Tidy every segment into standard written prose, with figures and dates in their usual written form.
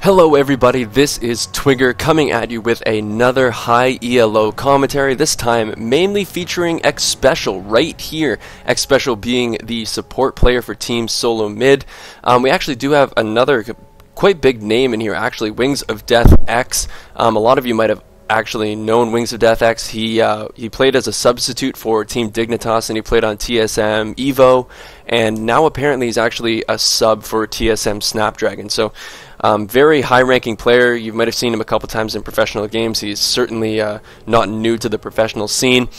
Hello everybody, this is Twigger coming at you with another high ELO commentary, this time mainly featuring Xpecial right here. Xpecial being the support player for Team Solo Mid. We actually do have another quite big name in here actually, Wingsofdeathx. A lot of you might have actually known Wingsofdeathx. He played as a substitute for Team Dignitas and he played on TSM Evo, and now apparently he's actually a sub for TSM Snapdragon. So very high-ranking player. You might have seen him a couple times in professional games. He's certainly not new to the professional scene.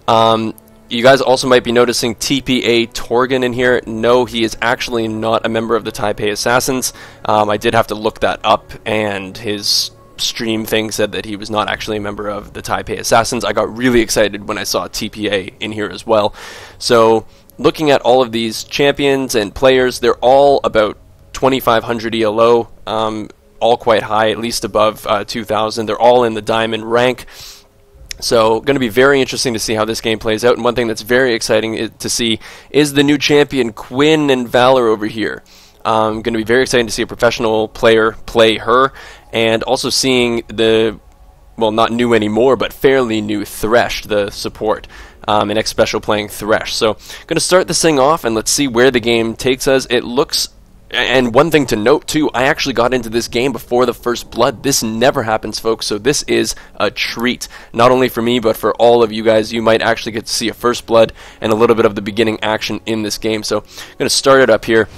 You guys also might be noticing TPA Torgan in here. No, he is actually not a member of the Taipei Assassins. I did have to look that up, and his stream thing said that he was not actually a member of the Taipei Assassins. I got really excited when I saw TPA in here as well. So looking at all of these champions and players, they're all about 2500 ELO, all quite high, at least above 2000. They're all in the diamond rank. So going to be very interesting to see how this game plays out. And one thing that's very exciting to see is the new champion Quinn and Valor over here. Going to be very exciting to see a professional player play her, and also seeing the, well, not new anymore, but fairly new Thresh, the support, and Xpecial playing Thresh. So going to start this thing off, and let's see where the game takes us. It looks, and one thing to note too, I actually got into this game before the first blood. This never happens, folks, so this is a treat. Not only for me, but for all of you guys. You might actually get to see a first blood and a little bit of the beginning action in this game. So I'm going to start it up here.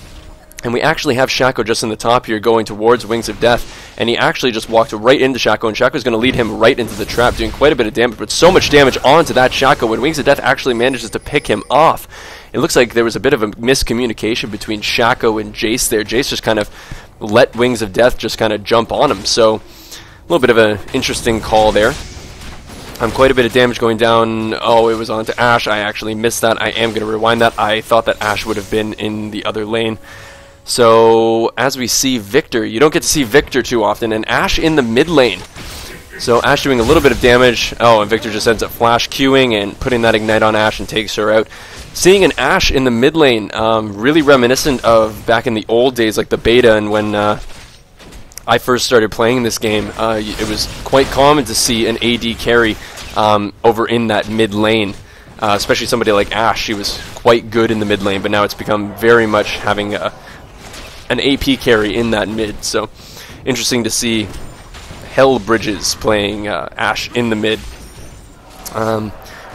And we actually have Shaco just in the top here going towards Wings of Death, and he actually just walked right into Shaco, and Shaco's going to lead him right into the trap, doing quite a bit of damage, but so much damage onto that Shaco when Wings of Death actually manages to pick him off. It looks like there was a bit of a miscommunication between Shaco and Jace there. Jace just kind of let Wings of Death just kind of jump on him, so a little bit of an interesting call there. Quite a bit of damage going down. Oh, it was onto Ashe. I actually missed that. I am going to rewind that. I thought that Ashe would have been in the other lane. So, as we see Victor, you don't get to see Victor too often, and Ashe in the mid lane. So, Ashe doing a little bit of damage. Oh, and Victor just ends up flash queuing and putting that ignite on Ashe and takes her out. Seeing an Ashe in the mid lane, really reminiscent of back in the old days, like the beta, and when I first started playing this game, it was quite common to see an AD carry over in that mid lane. Especially somebody like Ashe. She was quite good in the mid lane, but now it's become very much having an AP carry in that mid. So interesting to see Hell Bridges playing Ashe in the mid.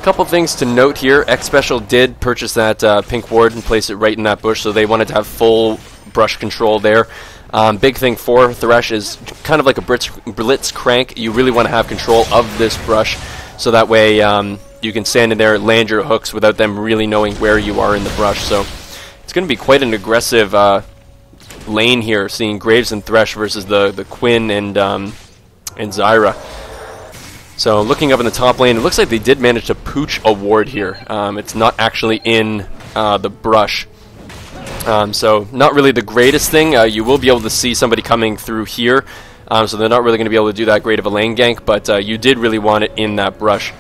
Couple things to note here. Xpecial did purchase that pink ward and place it right in that bush, so they wanted to have full brush control there. Big thing for Thresh is kind of like a blitz crank. You really want to have control of this brush, so that way you can stand in there, land your hooks without them really knowing where you are in the brush. So it's going to be quite an aggressive lane here, seeing Graves and Thresh versus the Quinn and Zyra. So looking up in the top lane, it looks like they did manage to pooch a ward here. It's not actually in the brush. So not really the greatest thing. You will be able to see somebody coming through here. So they're not really going to be able to do that great of a lane gank, but you did really want it in that brush.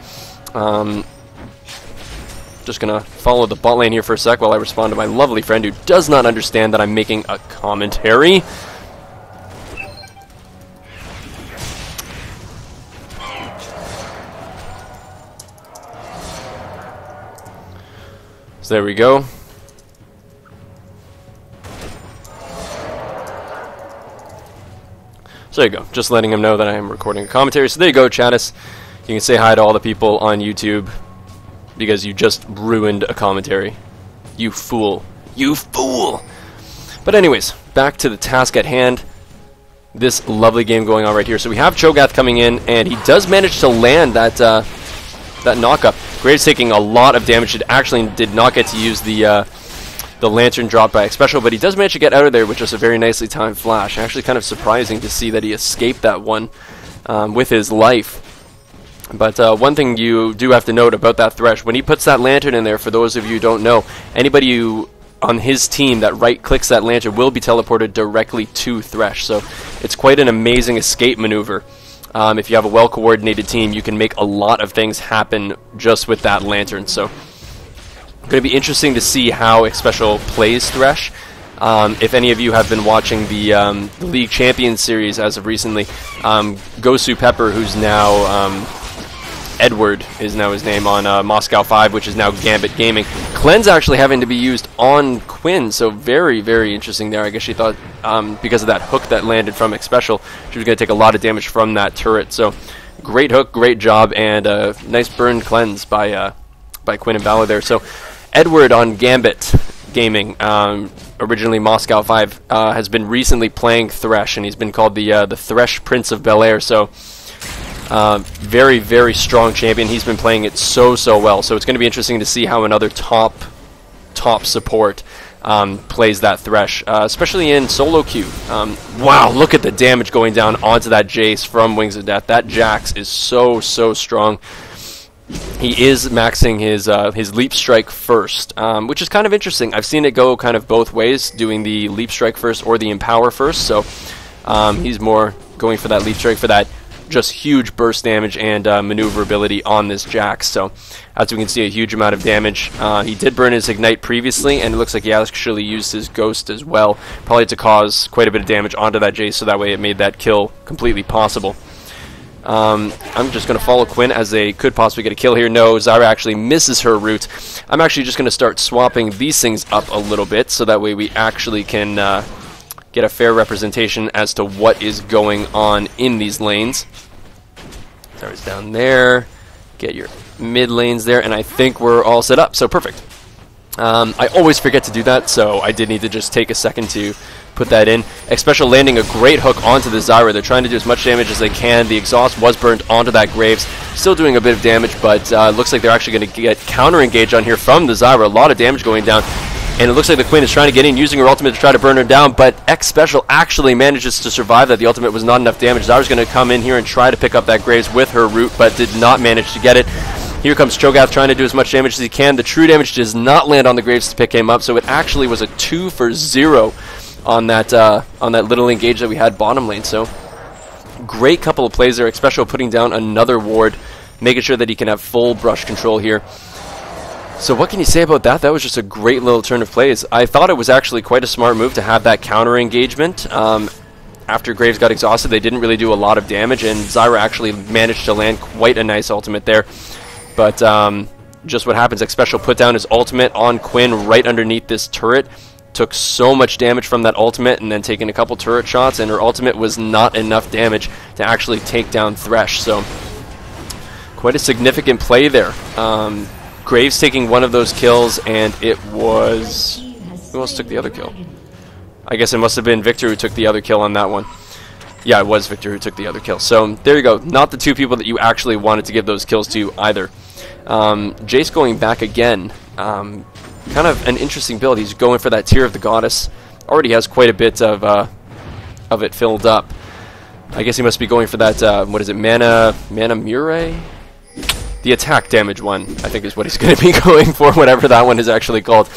Just going to follow the bot lane here for a sec while I respond to my lovely friend who does not understand that I'm making a commentary. So there we go. So there you go. Just letting him know that I am recording a commentary. So there you go, Chattis. You can say hi to all the people on YouTube because you just ruined a commentary. You fool. You fool! But anyways, back to the task at hand. This lovely game going on right here. So we have Cho'Gath coming in, and he does manage to land that knock-up. Graves taking a lot of damage. It actually did not get to use the lantern dropped by Xpecial, but he does manage to get out of there with just a very nicely timed flash. Actually kind of surprising to see that he escaped that one with his life. But one thing you do have to note about that Thresh, when he puts that lantern in there, for those of you who don't know, anybody who on his team that right-clicks that lantern will be teleported directly to Thresh. So it's quite an amazing escape maneuver. If you have a well-coordinated team, you can make a lot of things happen just with that lantern. So going to be interesting to see how Xpecial plays Thresh. If any of you have been watching the League Champions series as of recently, Gosu Pepper, who's now Edward is now his name on Moscow 5, which is now Gambit Gaming. Cleanse actually having to be used on Quinn, so very, very interesting there. I guess she thought because of that hook that landed from Xpecial, she was going to take a lot of damage from that turret. So great hook, great job, and nice burn cleanse by Quinn and Valor there. So Edward on Gambit Gaming, originally Moscow 5, has been recently playing Thresh, and he's been called the Thresh Prince of Bel-Air. So very, very strong champion. He's been playing it so well. So it's going to be interesting to see how another top support plays that Thresh, especially in solo queue. Wow, look at the damage going down onto that Jace from Wings of Death. That Jax is so strong. He is maxing his leap strike first, which is kind of interesting. I've seen it go kind of both ways, doing the leap strike first or the empower first. So he's more going for that leap strike for that just huge burst damage and maneuverability on this Jax. So as we can see, a huge amount of damage. He did burn his ignite previously, and it looks like he actually used his ghost as well, probably to cause quite a bit of damage onto that Jace, so that way it made that kill completely possible. I'm just going to follow Quinn as they could possibly get a kill here. No, Zyra actually misses her route. I'm actually just going to start swapping these things up a little bit, so that way we actually can get a fair representation as to what is going on in these lanes. Zyra's down there. Get your mid lanes there, and I think we're all set up, so perfect. I always forget to do that, so I did need to just take a second to put that in. Xpecial landing a great hook onto the Zyra. They're trying to do as much damage as they can. The exhaust was burned onto that Graves. Still doing a bit of damage, but looks like they're actually going to get counter engage on here from the Zyra. A lot of damage going down. And it looks like the Queen is trying to get in, using her ultimate to try to burn her down, but Xpecial actually manages to survive that. The ultimate was not enough damage. Zyra's going to come in here and try to pick up that Graves with her root, but did not manage to get it. Here comes Cho'Gath trying to do as much damage as he can. The true damage does not land on the Graves to pick him up, so it actually was a 2 for 0 on that little engage that we had bottom lane. So great couple of plays there. Xpecial putting down another ward, making sure that he can have full brush control here. So what can you say about that? That was just a great little turn of plays. I thought it was actually quite a smart move to have that counter engagement. After Graves got exhausted, they didn't really do a lot of damage, and Zyra actually managed to land quite a nice ultimate there. But just what happens, Xpecial put down his ultimate on Quinn right underneath this turret. Took so much damage from that ultimate, and then taking a couple turret shots, and her ultimate was not enough damage to actually take down Thresh. So quite a significant play there. Graves taking one of those kills, and it was... Who else took the other kill? I guess it must have been Victor who took the other kill on that one. Yeah, it was Victor who took the other kill. So there you go. Not the two people that you actually wanted to give those kills to either. Jace going back again. Kind of an interesting build. He's going for that Tear of the Goddess. Already has quite a bit of it filled up. I guess he must be going for that, what is it, Mana Murray? The attack damage one, I think, is what he's going to be going for, whatever that one is actually called.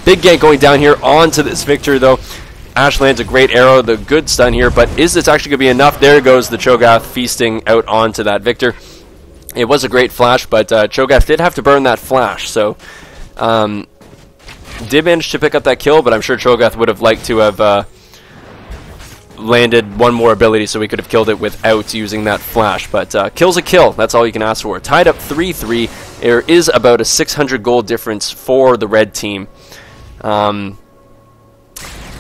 Big gank going down here onto this Victor, though. Ash lands a great arrow, the good stun here, but is this actually going to be enough? There goes the Cho'Gath feasting out onto that Victor. It was a great flash, but Cho'Gath did have to burn that flash, so did manage to pick up that kill, but I'm sure Cho'Gath would have liked to have landed one more ability so we could have killed it without using that flash. But kill's a kill. That's all you can ask for. Tied up 3-3. There is about a 600 gold difference for the red team.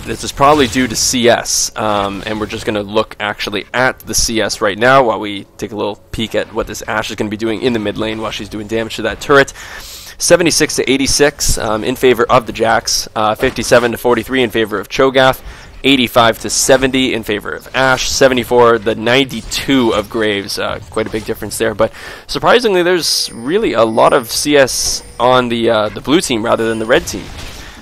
This is probably due to CS, and we're just going to look actually at the CS right now while we take a little peek at what this Ashe is going to be doing in the mid lane while she's doing damage to that turret. 76 to 86 in favor of the Jax, 57 to 43 in favor of Cho'Gath, 85 to 70 in favor of Ashe, 74 the 92 of Graves. Quite a big difference there, but surprisingly there's really a lot of CS on the blue team rather than the red team.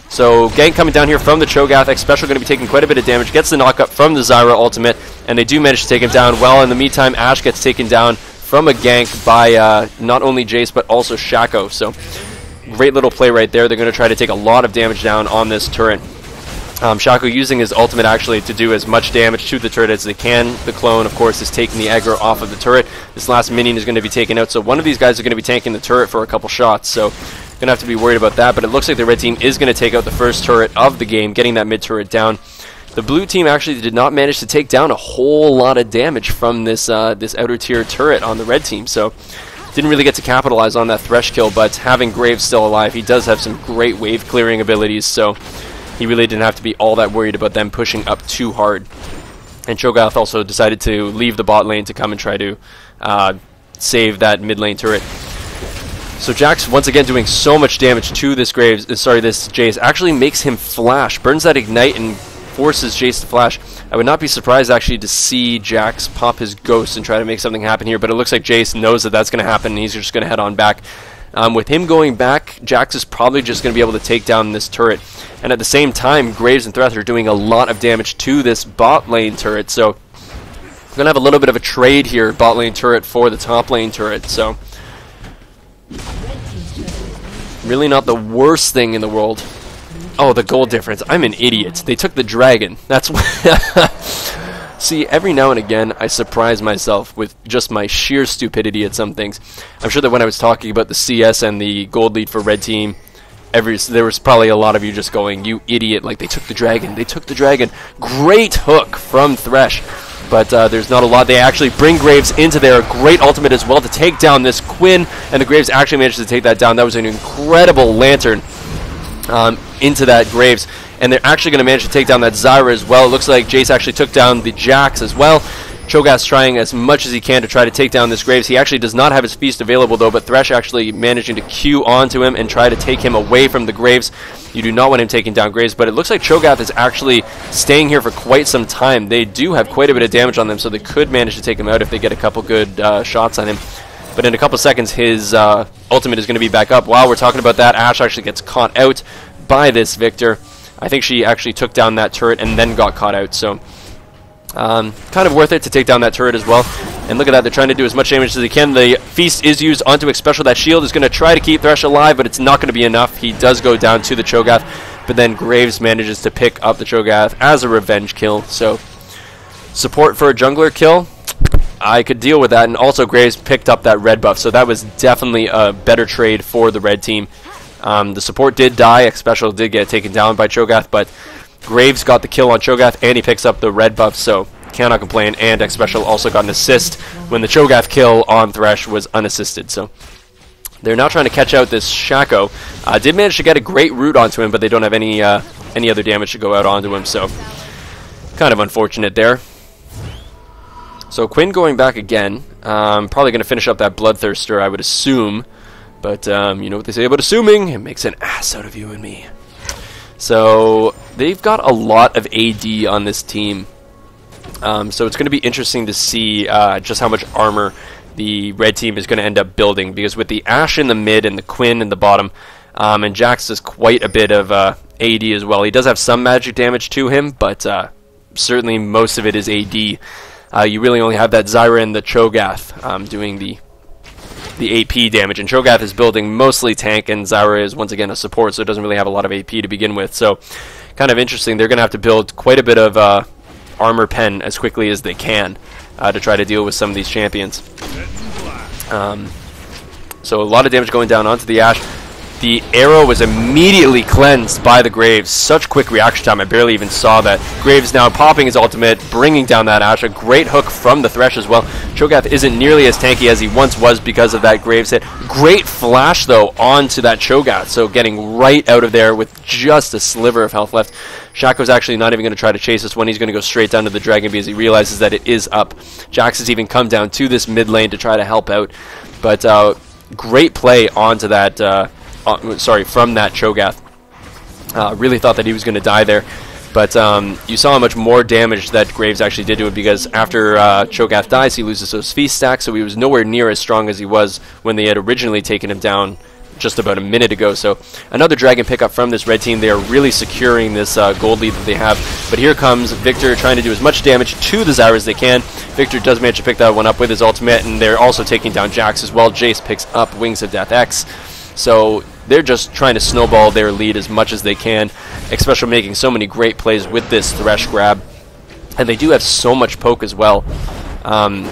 So gank coming down here from the Cho'Gath. Xpecial going to be taking quite a bit of damage, gets the knock up from the Zyra ultimate, and they do manage to take him down. Well, in the meantime, Ashe gets taken down from a gank by not only Jace but also Shaco. So great little play right there. They're going to try to take a lot of damage down on this turret. Shaco using his ultimate actually to do as much damage to the turret as they can. The clone, of course, is taking the aggro off of the turret. This last minion is going to be taken out, so one of these guys is going to be tanking the turret for a couple shots. So Gonna have to be worried about that, but it looks like the red team is gonna take out the first turret of the game, getting that mid turret down. The blue team actually did not manage to take down a whole lot of damage from this this outer tier turret on the red team, so didn't really get to capitalize on that Thresh kill, but having Graves still alive, he does have some great wave clearing abilities, so he really didn't have to be all that worried about them pushing up too hard. And Cho'Gath also decided to leave the bot lane to come and try to save that mid lane turret. So Jax once again doing so much damage to this this Jace, actually makes him flash, burns that ignite and forces Jace to flash. I would not be surprised actually to see Jax pop his ghost and try to make something happen here, but it looks like Jace knows that that's going to happen and he's just going to head on back. With him going back, Jax is probably just going to be able to take down this turret. And at the same time, Graves and Thresh are doing a lot of damage to this bot lane turret, so we're going to have a little bit of a trade here, bot lane turret for the top lane turret, so really not the worst thing in the world. Oh, the gold difference. I'm an idiot. They took the dragon. That's what See, every now and again, I surprise myself with just my sheer stupidity at some things. I'm sure that when I was talking about the CS and the gold lead for red team, there was probably a lot of you just going, you idiot, like, they took the dragon, they took the dragon. Great hook from Thresh, but there's not a lot. They actually bring Graves into there. Great ultimate as well to take down this Quinn, and the Graves actually managed to take that down. That was an incredible lantern into that Graves, and they're actually going to manage to take down that Zyra as well. It looks like Jace actually took down the Jax as well. Cho'Gath's trying as much as he can to try to take down this Graves. He actually does not have his feast available though, but Thresh actually managing to Q onto him and try to take him away from the Graves. You do not want him taking down Graves, but it looks like Cho'Gath is actually staying here for quite some time. They do have quite a bit of damage on them, so they could manage to take him out if they get a couple good shots on him. But in a couple seconds, his ultimate is going to be back up. While we're talking about that, Ashe actually gets caught out by this Victor. I think she actually took down that turret and then got caught out, so kind of worth it to take down that turret as well. And look at that, they're trying to do as much damage as they can. The feast is used onto Xpecial. That shield is going to try to keep Thresh alive, but it's not going to be enough. He does go down to the Cho'Gath, but then Graves manages to pick up the Cho'Gath as a revenge kill. So support for a jungler kill, I could deal with that. And also Graves picked up that red buff, so that was definitely a better trade for the red team. The support did die. Xpecial did get taken down by Cho'Gath, but Graves got the kill on Cho'Gath, and he picks up the red buff, so cannot complain. And Xpecial also got an assist when the Cho'Gath kill on Thresh was unassisted. So they're now trying to catch out this Shaco. Did manage to get a great root onto him, but they don't have any other damage to go out onto him, so kind of unfortunate there. So Quinn going back again. Probably going to finish up that Bloodthirster, I would assume. But you know what they say about assuming? It makes an ass out of you and me. So they've got a lot of AD on this team. So it's going to be interesting to see just how much armor the red team is going to end up building. Because with the Ashe in the mid and the Quinn in the bottom, and Jax does quite a bit of AD as well. He does have some magic damage to him, but certainly most of it is AD. You really only have that Zyra and the Cho'Gath doing the AP damage, and Cho'Gath is building mostly tank, and Zyra is once again a support, so it doesn't really have a lot of AP to begin with. So kind of interesting. They're going to have to build quite a bit of armor pen as quickly as they can to try to deal with some of these champions. So a lot of damage going down onto the Ashe. The arrow was immediately cleansed by the Graves. Such quick reaction time, I barely even saw that. Graves now popping his ultimate, bringing down that Ashe. A great hook from the Thresh as well. Cho'Gath isn't nearly as tanky as he once was because of that Graves hit. Great flash, though, onto that Cho'Gath, so getting right out of there with just a sliver of health left. Shaco's actually not even going to try to chase this one. He's going to go straight down to the dragon because he realizes that it is up. Jax has even come down to this mid lane to try to help out. But great play onto that... from that Cho'Gath. Really thought that he was going to die there, but you saw how much more damage that Graves actually did to him, because after Cho'Gath dies, he loses those feast stacks, so he was nowhere near as strong as he was when they had originally taken him down just about a minute ago. So another dragon pickup from this red team. They are really securing this gold lead that they have. But here comes Victor trying to do as much damage to the Zyra as they can. Victor does manage to pick that one up with his ultimate, and they're also taking down Jax as well. Jace picks up Wingsofdeathx. So they're just trying to snowball their lead as much as they can, especially making so many great plays with this Thresh grab. And they do have so much poke as well. A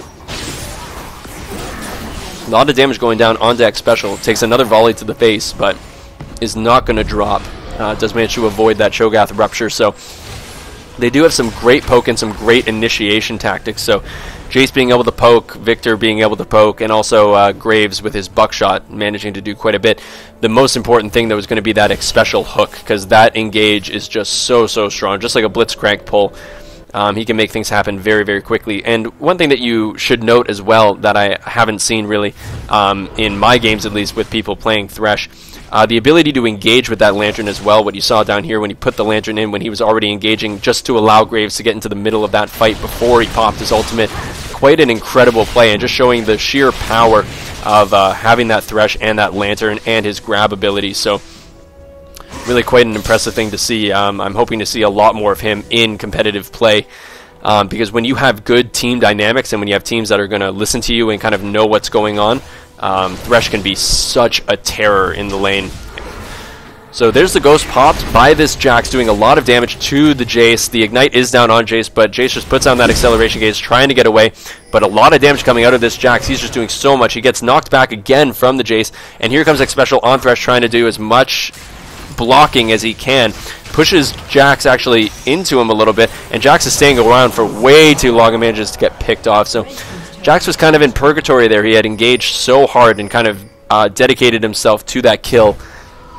lot of damage going down onto Xpecial. Takes another volley to the face, but is not going to drop. Does manage to avoid that Cho'Gath rupture, so they do have some great poke and some great initiation tactics. So Jace being able to poke, Victor being able to poke, and also Graves with his buckshot managing to do quite a bit. The most important thing, though, is going to be that Xpecial hook, because that engage is just so strong, just like a Blitzcrank pull. He can make things happen very, very quickly. And one thing that you should note as well that I haven't seen really in my games, at least with people playing Thresh, the ability to engage with that Lantern as well. What you saw down here when he put the Lantern in when he was already engaging, just to allow Graves to get into the middle of that fight before he popped his ultimate. Quite an incredible play, and just showing the sheer power of having that Thresh and that Lantern and his grab ability. So really quite an impressive thing to see. I'm hoping to see a lot more of him in competitive play, because when you have good team dynamics and when you have teams that are going to listen to you and kind of know what's going on, Thresh can be such a terror in the lane. So there's the Ghost popped by this Jax, doing a lot of damage to the Jace. The Ignite is down on Jace, but Jace just puts on that acceleration gauge, trying to get away. But a lot of damage coming out of this Jax. He's just doing so much. He gets knocked back again from the Jace, and here comes Xpecial on Thresh, trying to do as much blocking as he can. Pushes Jax actually into him a little bit, and Jax is staying around for way too long and manages to get picked off. So Jax was kind of in purgatory there. He had engaged so hard and kind of dedicated himself to that kill,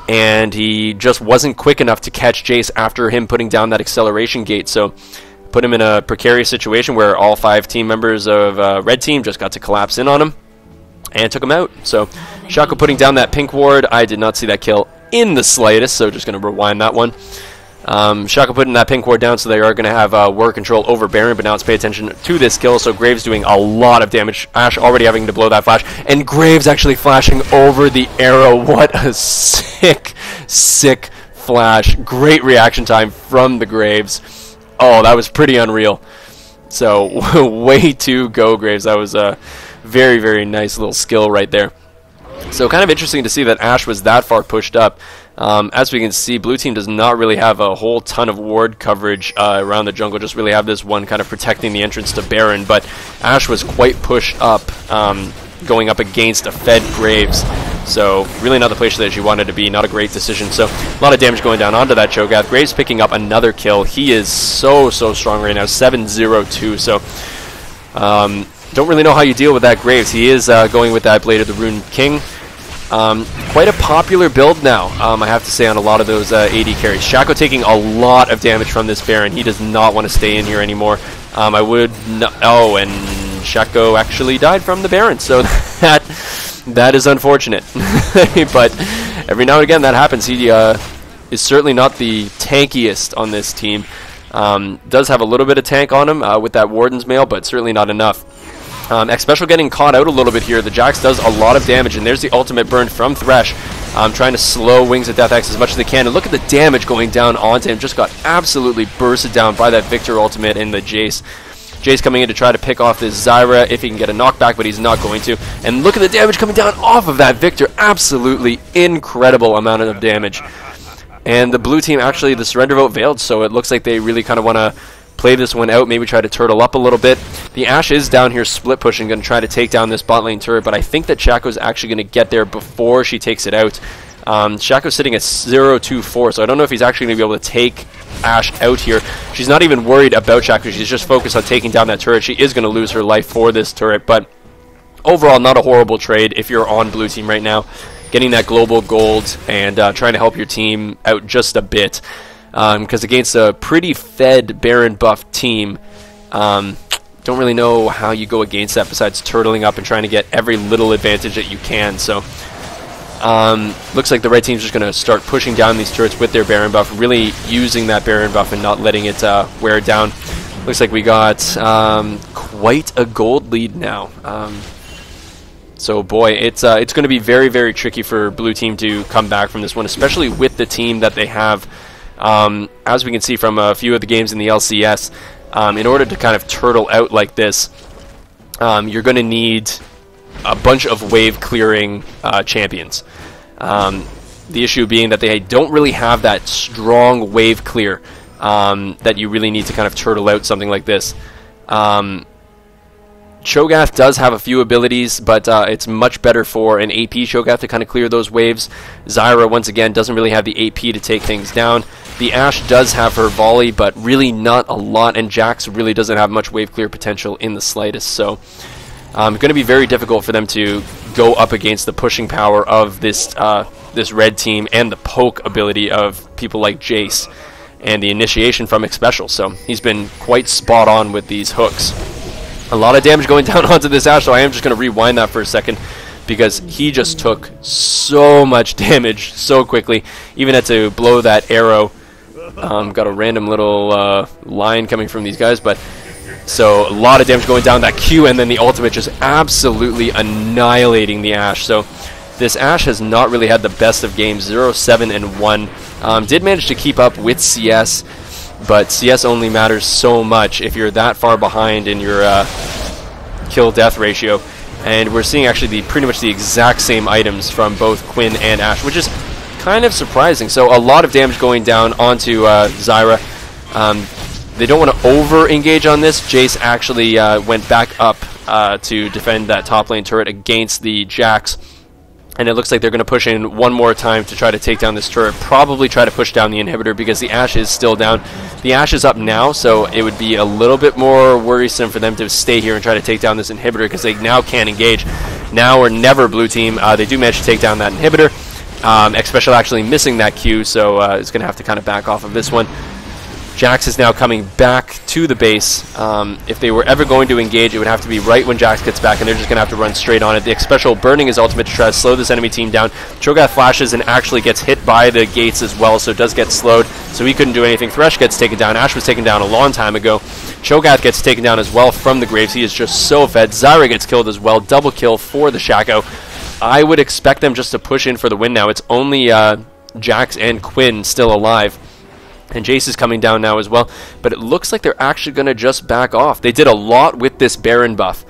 and he just wasn't quick enough to catch Jace after him putting down that acceleration gate. So put him in a precarious situation where all 5 team members of Red Team just got to collapse in on him and took him out. So Shaco putting down that pink ward. I did not see that kill in the slightest, so just going to rewind that one. Shaco putting that pink ward down, so they are going to have ward control over Baron, but now let's pay attention to this kill. So Graves doing a lot of damage. Ashe already having to blow that flash, and Graves actually flashing over the arrow. What a sick flash. Great reaction time from the Graves. Oh, that was pretty unreal. So way to go, Graves. That was a very nice little skill right there. So kind of interesting to see that Ashe was that far pushed up. As we can see, blue team does not really have a whole ton of ward coverage around the jungle, just really have this one kind of protecting the entrance to Baron, but Ashe was quite pushed up, going up against a fed Graves. So really not the place that she wanted to be, not a great decision. So a lot of damage going down onto that Cho'Gath. Graves picking up another kill. He is so strong right now, 7-0-2. So don't really know how you deal with that Graves. He is going with that Blade of the Rune King. Quite a popular build now, I have to say, on a lot of those AD carries. Shaco taking a lot of damage from this Baron. He does not want to stay in here anymore. I would not... Oh, and Shaco actually died from the Baron, so that is unfortunate. But every now and again that happens. He is certainly not the tankiest on this team. Does have a little bit of tank on him with that Warden's Mail, but certainly not enough. Xpecial getting caught out a little bit here. The Jax does a lot of damage, and there's the ultimate burn from Thresh, trying to slow Wingsofdeathx as much as they can. And look at the damage going down onto him. Just got absolutely bursted down by that Victor ultimate and the Jace. Jace coming in to try to pick off this Zyra if he can get a knockback, but he's not going to. And look at the damage coming down off of that Victor. Absolutely incredible amount of damage. And the blue team, actually, the surrender vote failed, so it looks like they really kind of want to play this one out, maybe try to turtle up a little bit. The Ashe is down here split pushing, going to try to take down this bot lane turret, but I think that Shaco's actually going to get there before she takes it out. Shaco's sitting at 0-2-4, so I don't know if he's actually going to be able to take Ashe out here. She's not even worried about Shaco, she's just focused on taking down that turret. She is going to lose her life for this turret, but overall not a horrible trade if you're on blue team right now, getting that global gold and trying to help your team out just a bit. Because against a pretty fed Baron buff team, don't really know how you go against that besides turtling up and trying to get every little advantage that you can. So looks like the red team's just going to start pushing down these turrets with their Baron buff, really using that Baron buff and not letting it wear down. Looks like we got quite a gold lead now. So boy, it's going to be very tricky for blue team to come back from this one, especially with the team that they have. As we can see from a few of the games in the LCS, in order to kind of turtle out like this, you're going to need a bunch of wave clearing champions. The issue being that they don't really have that strong wave clear that you really need to kind of turtle out something like this. Cho'Gath does have a few abilities, but it's much better for an AP Cho'Gath to kind of clear those waves. Zyra, once again, doesn't really have the AP to take things down. The Ashe does have her volley, but really not a lot, and Jax really doesn't have much wave clear potential in the slightest, so going to be very difficult for them to go up against the pushing power of this this red team and the poke ability of people like Jace and the initiation from Xpecial, so he's been quite spot on with these hooks. A lot of damage going down onto this Ashe, so I am just going to rewind that for a second because he just took so much damage so quickly. Even had to blow that arrow. Got a random little line coming from these guys, but so a lot of damage going down that Q, and then the ultimate just absolutely annihilating the Ashe. So this Ashe has not really had the best of games, 0, 7, and 1. Did manage to keep up with CS, but CS only matters so much if you're that far behind in your kill-death ratio. And we're seeing actually pretty much the exact same items from both Quinn and Ashe, which is kind of surprising. So a lot of damage going down onto Zyra. They don't want to over-engage on this. Jace actually went back up to defend that top lane turret against the Jax. And it looks like they're going to push in one more time to try to take down this turret. Probably try to push down the inhibitor because the Ashe is still down. The Ashe is up now, so it would be a little bit more worrisome for them to stay here and try to take down this inhibitor because they now can't engage. Now or never, blue team. They do manage to take down that inhibitor. Xpecial actually missing that Q, so it's going to have to kind of back off of this one. Jax is now coming back to the base. If they were ever going to engage, it would have to be right when Jax gets back, and they're just going to have to run straight on it. The Xpecial burning his ultimate to try to slow this enemy team down. Cho'Gath flashes and actually gets hit by the gates as well, so it does get slowed, so he couldn't do anything. Thresh gets taken down. Ashe was taken down a long time ago. Cho'Gath gets taken down as well from the Graves. He is just so fed. Zyra gets killed as well. Double kill for the Shaco. I would expect them just to push in for the win now. It's only Jax and Quinn still alive. And Jace is coming down now as well, but it looks like they're actually going to just back off. They did a lot with this Baron buff.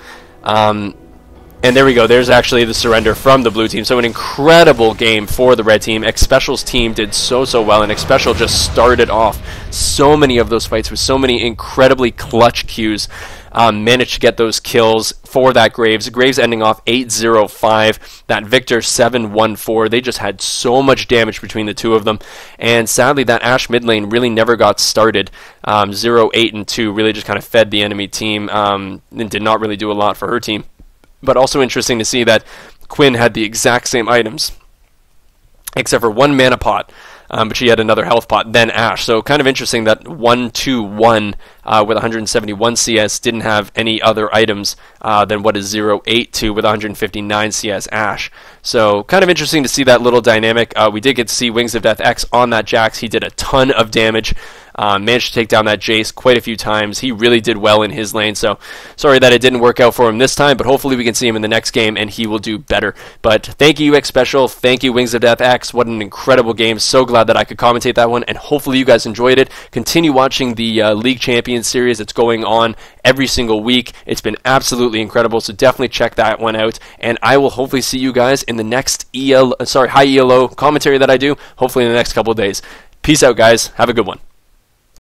And there we go. There's actually the surrender from the blue team. So an incredible game for the red team. Xpecial's team did so well, and Xpecial just started off so many of those fights with so many incredibly clutch Qs. Managed to get those kills for that Graves. Graves ending off 8-0-5. That Victor 7-1-4. They just had so much damage between the two of them. And sadly, that Ashe mid lane really never got started. 0-8-2 really just kind of fed the enemy team and did not really do a lot for her team. But also interesting to see that Quinn had the exact same items, except for one mana pot. But she had another health pot, then Ashe. So kind of interesting that 1-2-1 with 171 CS didn't have any other items than what is 0-8-2 with 159 CS Ashe. So kind of interesting to see that little dynamic. We did get to see Wingsofdeathx on that Jax. He did a ton of damage. Managed to take down that Jace quite a few times. He really did well in his lane, so sorry that it didn't work out for him this time, but hopefully we can see him in the next game and he will do better. But thank you, Xpecial. Thank you, Wingsofdeathx. What an incredible game. So glad that I could commentate that one, and hopefully you guys enjoyed it. Continue watching the League Champions series. It's going on every single week. It's been absolutely incredible, so definitely check that one out, and I will hopefully see you guys in the next high ELO commentary that I do, hopefully in the next couple of days. Peace out, guys. Have a good one.